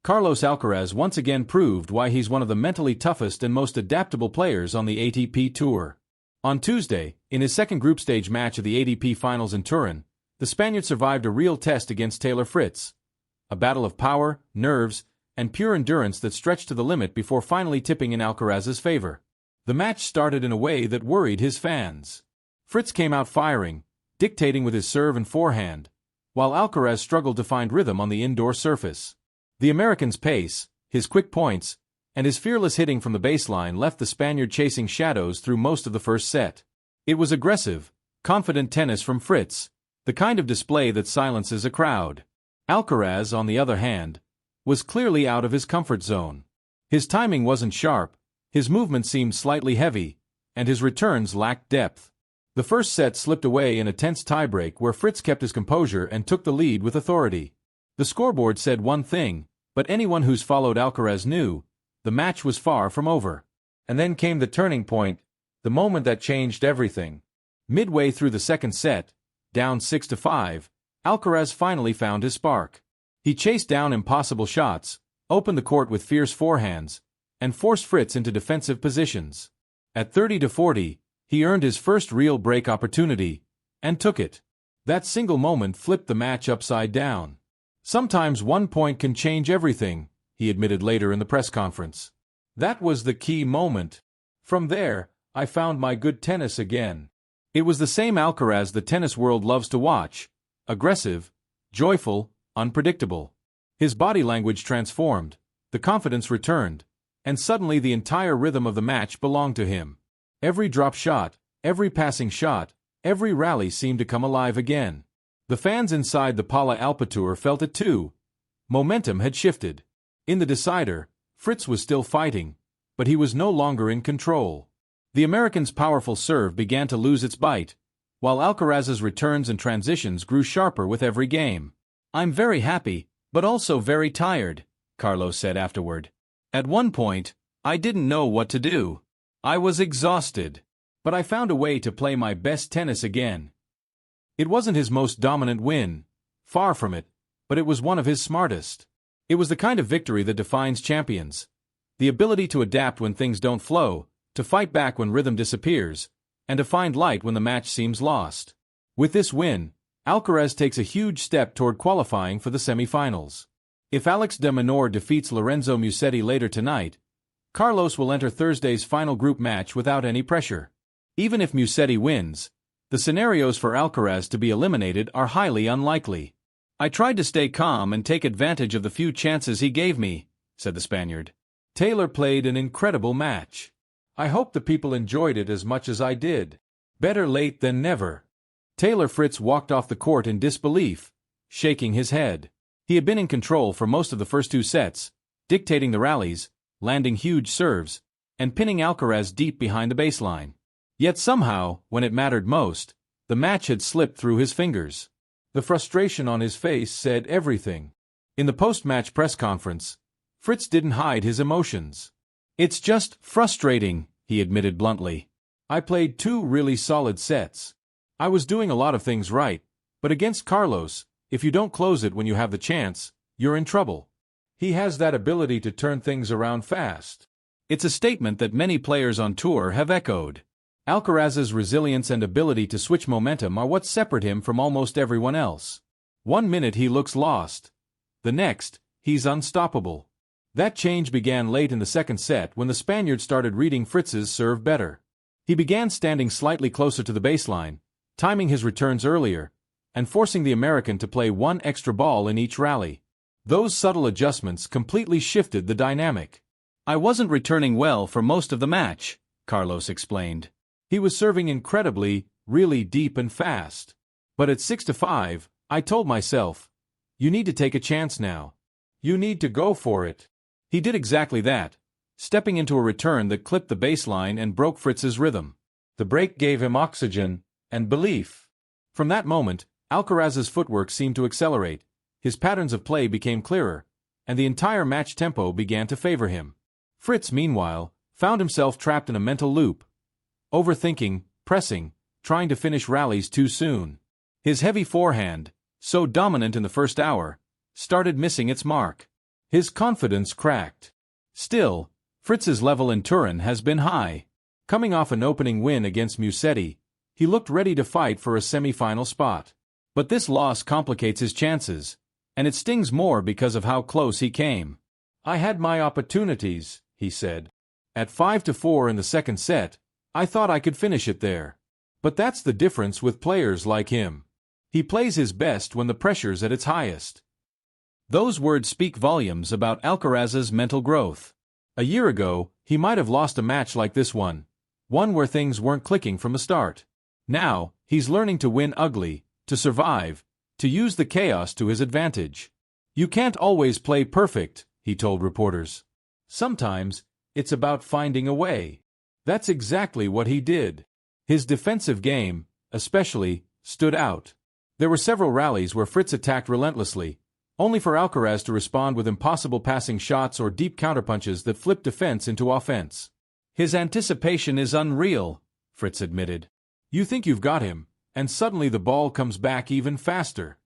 Carlos Alcaraz once again proved why he's one of the mentally toughest and most adaptable players on the ATP Tour. On Tuesday, in his second group stage match of the ATP Finals in Turin, the Spaniard survived a real test against Taylor Fritz. A battle of power, nerves, and pure endurance that stretched to the limit before finally tipping in Alcaraz's favor. The match started in a way that worried his fans. Fritz came out firing, dictating with his serve and forehand, while Alcaraz struggled to find rhythm on the indoor surface. The American's pace, his quick points, and his fearless hitting from the baseline left the Spaniard chasing shadows through most of the first set. It was aggressive, confident tennis from Fritz, the kind of display that silences a crowd. Alcaraz, on the other hand, was clearly out of his comfort zone. His timing wasn't sharp, his movement seemed slightly heavy, and his returns lacked depth. The first set slipped away in a tense tiebreak where Fritz kept his composure and took the lead with authority. The scoreboard said one thing, but anyone who's followed Alcaraz knew the match was far from over. And then came the turning point, the moment that changed everything. Midway through the second set, down 6-5, Alcaraz finally found his spark. He chased down impossible shots, opened the court with fierce forehands, and forced Fritz into defensive positions. At 30-40, he earned his first real break opportunity, and took it. That single moment flipped the match upside down. "Sometimes one point can change everything," he admitted later in the press conference. "That was the key moment. From there, I found my good tennis again." It was the same Alcaraz the tennis world loves to watch, aggressive, joyful, unpredictable. His body language transformed, the confidence returned, and suddenly the entire rhythm of the match belonged to him. Every drop shot, every passing shot, every rally seemed to come alive again. The fans inside the Pala Alpitour felt it too. Momentum had shifted. In the decider, Fritz was still fighting, but he was no longer in control. The American's powerful serve began to lose its bite, while Alcaraz's returns and transitions grew sharper with every game. "I'm very happy, but also very tired," Carlos said afterward. "At one point, I didn't know what to do. I was exhausted. But I found a way to play my best tennis again." It wasn't his most dominant win, far from it, but it was one of his smartest. It was the kind of victory that defines champions. The ability to adapt when things don't flow, to fight back when rhythm disappears, and to find light when the match seems lost. With this win, Alcaraz takes a huge step toward qualifying for the semifinals. If Alex de Minaur defeats Lorenzo Musetti later tonight, Carlos will enter Thursday's final group match without any pressure. Even if Musetti wins, the scenarios for Alcaraz to be eliminated are highly unlikely. "I tried to stay calm and take advantage of the few chances he gave me," said the Spaniard. "Taylor played an incredible match. I hope the people enjoyed it as much as I did. Better late than never." Taylor Fritz walked off the court in disbelief, shaking his head. He had been in control for most of the first two sets, dictating the rallies, landing huge serves, and pinning Alcaraz deep behind the baseline. Yet somehow, when it mattered most, the match had slipped through his fingers. The frustration on his face said everything. In the post-match press conference, Fritz didn't hide his emotions. "It's just frustrating," he admitted bluntly. "I played two really solid sets. I was doing a lot of things right, but against Carlos, if you don't close it when you have the chance, you're in trouble. He has that ability to turn things around fast." It's a statement that many players on tour have echoed. Alcaraz's resilience and ability to switch momentum are what separate him from almost everyone else. One minute he looks lost. The next, he's unstoppable. That change began late in the second set when the Spaniard started reading Fritz's serve better. He began standing slightly closer to the baseline, timing his returns earlier, and forcing the American to play one extra ball in each rally. Those subtle adjustments completely shifted the dynamic. "I wasn't returning well for most of the match," Carlos explained. He was serving incredibly, really deep and fast. But at 6-5, I told myself, you need to take a chance now. You need to go for it. He did exactly that, stepping into a return that clipped the baseline and broke Fritz's rhythm. The break gave him oxygen and belief. From that moment, Alcaraz's footwork seemed to accelerate, his patterns of play became clearer, and the entire match tempo began to favor him. Fritz, meanwhile, found himself trapped in a mental loop. Overthinking, pressing, trying to finish rallies too soon. His heavy forehand, so dominant in the first hour, started missing its mark. His confidence cracked. Still, Fritz's level in Turin has been high. Coming off an opening win against Musetti, he looked ready to fight for a semi-final spot. But this loss complicates his chances, and it stings more because of how close he came. "I had my opportunities," he said. "At 5-4 in the second set, I thought I could finish it there. But that's the difference with players like him. He plays his best when the pressure's at its highest." Those words speak volumes about Alcaraz's mental growth. A year ago, he might have lost a match like this one where things weren't clicking from the start. Now, he's learning to win ugly, to survive, to use the chaos to his advantage. "You can't always play perfect," he told reporters. "Sometimes, it's about finding a way." That's exactly what he did. His defensive game, especially, stood out. There were several rallies where Fritz attacked relentlessly, only for Alcaraz to respond with impossible passing shots or deep counterpunches that flipped defense into offense. "His anticipation is unreal," Fritz admitted. "You think you've got him, and suddenly the ball comes back even faster."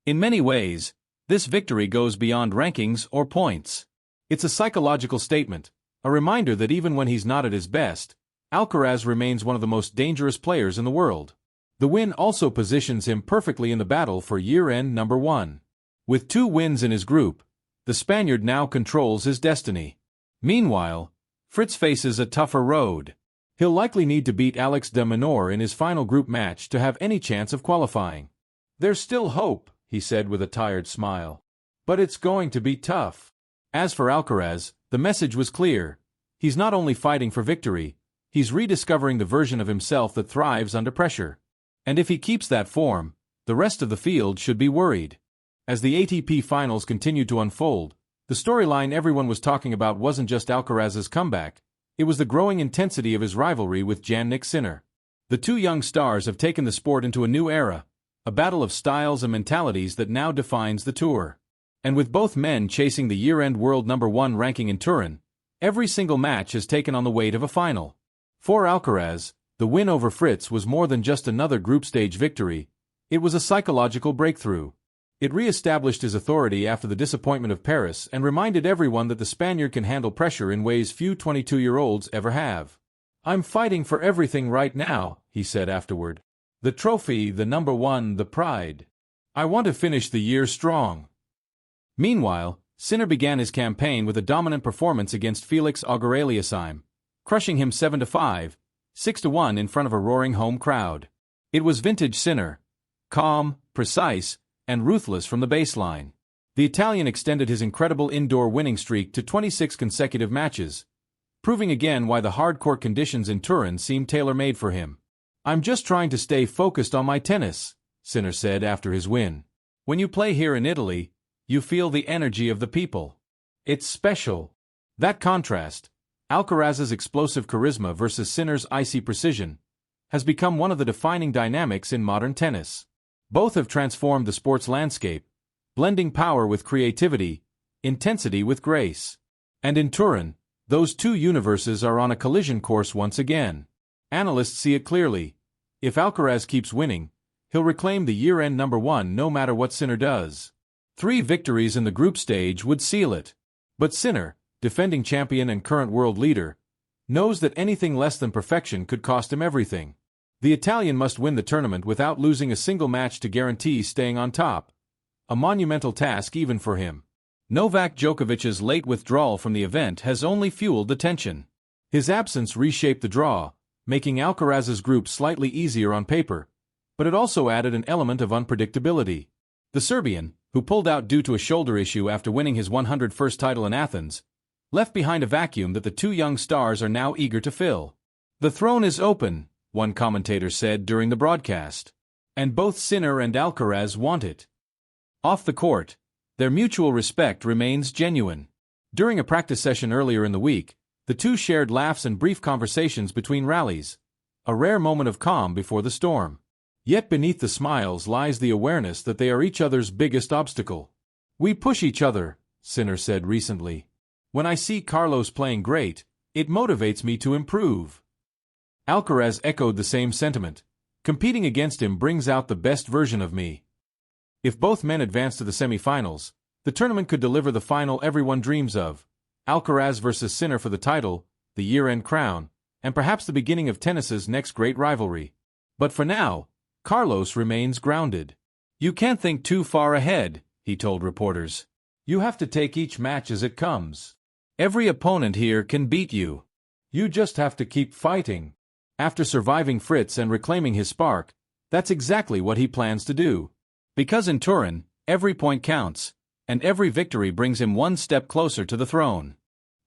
In many ways, this victory goes beyond rankings or points. It's a psychological statement, a reminder that even when he's not at his best, Alcaraz remains one of the most dangerous players in the world. The win also positions him perfectly in the battle for year-end number 1. With 2 wins in his group, the Spaniard now controls his destiny. Meanwhile, Fritz faces a tougher road. He'll likely need to beat Alex de Minaur in his final group match to have any chance of qualifying. "There's still hope," he said with a tired smile. "But it's going to be tough." As for Alcaraz, the message was clear. He's not only fighting for victory, he's rediscovering the version of himself that thrives under pressure. And if he keeps that form, the rest of the field should be worried. As the ATP Finals continued to unfold, the storyline everyone was talking about wasn't just Alcaraz's comeback, it was the growing intensity of his rivalry with Jannik Sinner. The two young stars have taken the sport into a new era, a battle of styles and mentalities that now defines the tour. And with both men chasing the year-end world number 1 ranking in Turin, every single match has taken on the weight of a final. For Alcaraz, the win over Fritz was more than just another group stage victory, it was a psychological breakthrough. It re-established his authority after the disappointment of Paris and reminded everyone that the Spaniard can handle pressure in ways few 22-year-olds ever have. "I'm fighting for everything right now," he said afterward. "The trophy, the number 1, the pride. I want to finish the year strong." Meanwhile, Sinner began his campaign with a dominant performance against Felix Auger-Aliassime, crushing him 7-5, 6-1 in front of a roaring home crowd. It was vintage Sinner, calm, precise, and ruthless from the baseline. The Italian extended his incredible indoor winning streak to 26 consecutive matches, proving again why the hard-court conditions in Turin seemed tailor-made for him. "I'm just trying to stay focused on my tennis," Sinner said after his win. "When you play here in Italy, you feel the energy of the people. It's special." That contrast, Alcaraz's explosive charisma versus Sinner's icy precision, has become one of the defining dynamics in modern tennis. Both have transformed the sport's landscape, blending power with creativity, intensity with grace. And in Turin, those two universes are on a collision course once again. Analysts see it clearly. If Alcaraz keeps winning, he'll reclaim the year-end number 1 no matter what Sinner does. 3 victories in the group stage would seal it. But Sinner, defending champion and current world leader, knows that anything less than perfection could cost him everything. The Italian must win the tournament without losing a single match to guarantee staying on top. A monumental task even for him. Novak Djokovic's late withdrawal from the event has only fueled the tension. His absence reshaped the draw, making Alcaraz's group slightly easier on paper, but it also added an element of unpredictability. The Serbian, who pulled out due to a shoulder issue after winning his 101st title in Athens, left behind a vacuum that the two young stars are now eager to fill. "The throne is open," one commentator said during the broadcast. "And both Sinner and Alcaraz want it." Off the court, their mutual respect remains genuine. During a practice session earlier in the week, the two shared laughs and brief conversations between rallies, a rare moment of calm before the storm. Yet beneath the smiles lies the awareness that they are each other's biggest obstacle. "We push each other," Sinner said recently. "When I see Carlos playing great, it motivates me to improve." Alcaraz echoed the same sentiment. "Competing against him brings out the best version of me." If both men advance to the semifinals, The tournament could deliver the final everyone dreams of: Alcaraz versus Sinner for the title, the year-end crown, and perhaps the beginning of tennis's next great rivalry. But for now, Carlos remains grounded. "You can't think too far ahead," he told reporters. "You have to take each match as it comes. Every opponent here can beat you. You just have to keep fighting." After surviving Fritz and reclaiming his spark, that's exactly what he plans to do. Because in Turin, every point counts, and every victory brings him one step closer to the throne.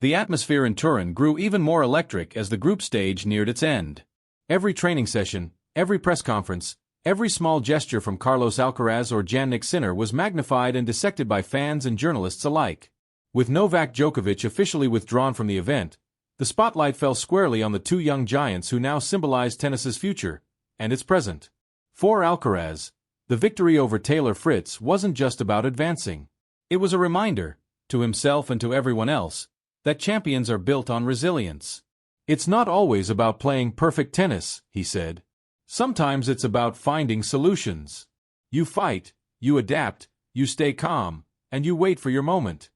The atmosphere in Turin grew even more electric as the group stage neared its end. Every training session, every press conference, every small gesture from Carlos Alcaraz or Jannik Sinner was magnified and dissected by fans and journalists alike. With Novak Djokovic officially withdrawn from the event, the spotlight fell squarely on the two young giants who now symbolize tennis's future and its present. For Alcaraz, the victory over Taylor Fritz wasn't just about advancing. It was a reminder, to himself and to everyone else, that champions are built on resilience. "It's not always about playing perfect tennis," he said. "Sometimes it's about finding solutions. You fight, you adapt, you stay calm, and you wait for your moment."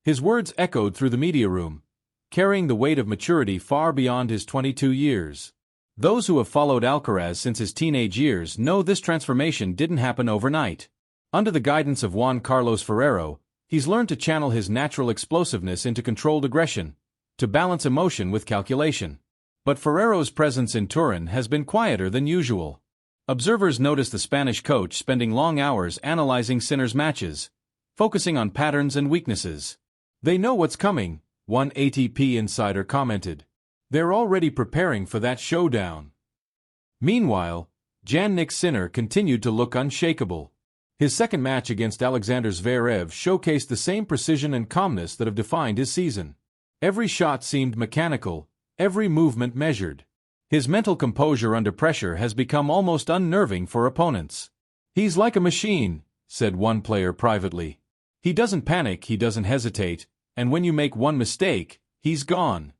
His words echoed through the media room, carrying the weight of maturity far beyond his 22 years. Those who have followed Alcaraz since his teenage years know this transformation didn't happen overnight. Under the guidance of Juan Carlos Ferrero, he's learned to channel his natural explosiveness into controlled aggression, to balance emotion with calculation. But Ferrero's presence in Turin has been quieter than usual. Observers notice the Spanish coach spending long hours analyzing Sinner's matches, focusing on patterns and weaknesses. "They know what's coming," one ATP insider commented. "They're already preparing for that showdown." Meanwhile, Jannik Sinner continued to look unshakable. His second match against Alexander Zverev showcased the same precision and calmness that have defined his season. Every shot seemed mechanical, every movement measured. His mental composure under pressure has become almost unnerving for opponents. "He's like a machine," said one player privately. "He doesn't panic, he doesn't hesitate, and when you make one mistake, he's gone."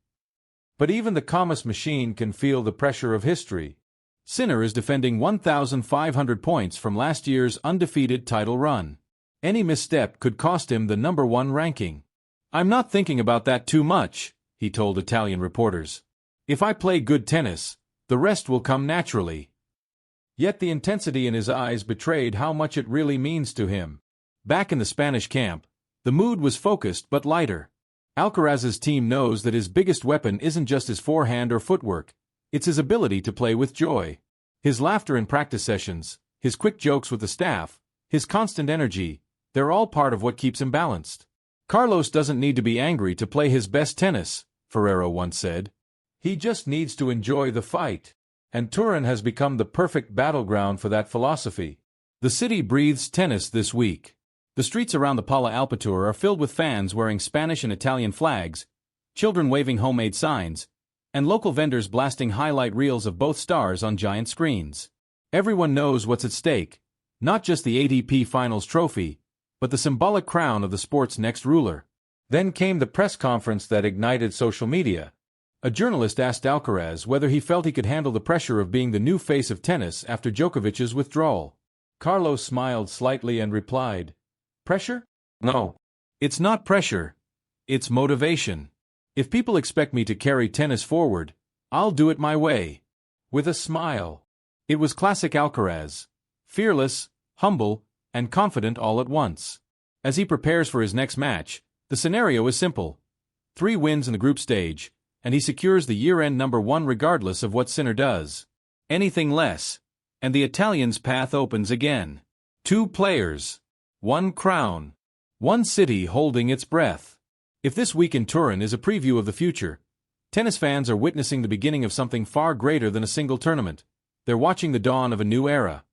But even the calmest machine can feel the pressure of history. Sinner is defending 1,500 points from last year's undefeated title run. Any misstep could cost him the #1 ranking. "I'm not thinking about that too much," he told Italian reporters. "If I play good tennis, the rest will come naturally." Yet the intensity in his eyes betrayed how much it really means to him. Back in the Spanish camp, the mood was focused but lighter. Alcaraz's team knows that his biggest weapon isn't just his forehand or footwork, it's his ability to play with joy. His laughter in practice sessions, his quick jokes with the staff, his constant energy, they're all part of what keeps him balanced. "Carlos doesn't need to be angry to play his best tennis," Ferrero once said. "He just needs to enjoy the fight." And Turin has become the perfect battleground for that philosophy. The city breathes tennis this week. The streets around the Pala Alpitour are filled with fans wearing Spanish and Italian flags, children waving homemade signs, and local vendors blasting highlight reels of both stars on giant screens. Everyone knows what's at stake, not just the ATP Finals trophy, but the symbolic crown of the sport's next ruler. Then came the press conference that ignited social media. A journalist asked Alcaraz whether he felt he could handle the pressure of being the new face of tennis after Djokovic's withdrawal. Carlos smiled slightly and replied, "Pressure? No. It's not pressure. It's motivation. If people expect me to carry tennis forward, I'll do it my way." With a smile. It was classic Alcaraz. Fearless, humble, and confident all at once. As he prepares for his next match, the scenario is simple. 3 wins in the group stage, and he secures the year-end #1 regardless of what Sinner does. Anything less, and the Italian's path opens again. 2 players. 1 crown. 1 city holding its breath. If this week in Turin is a preview of the future, tennis fans are witnessing the beginning of something far greater than a single tournament. They're watching the dawn of a new era.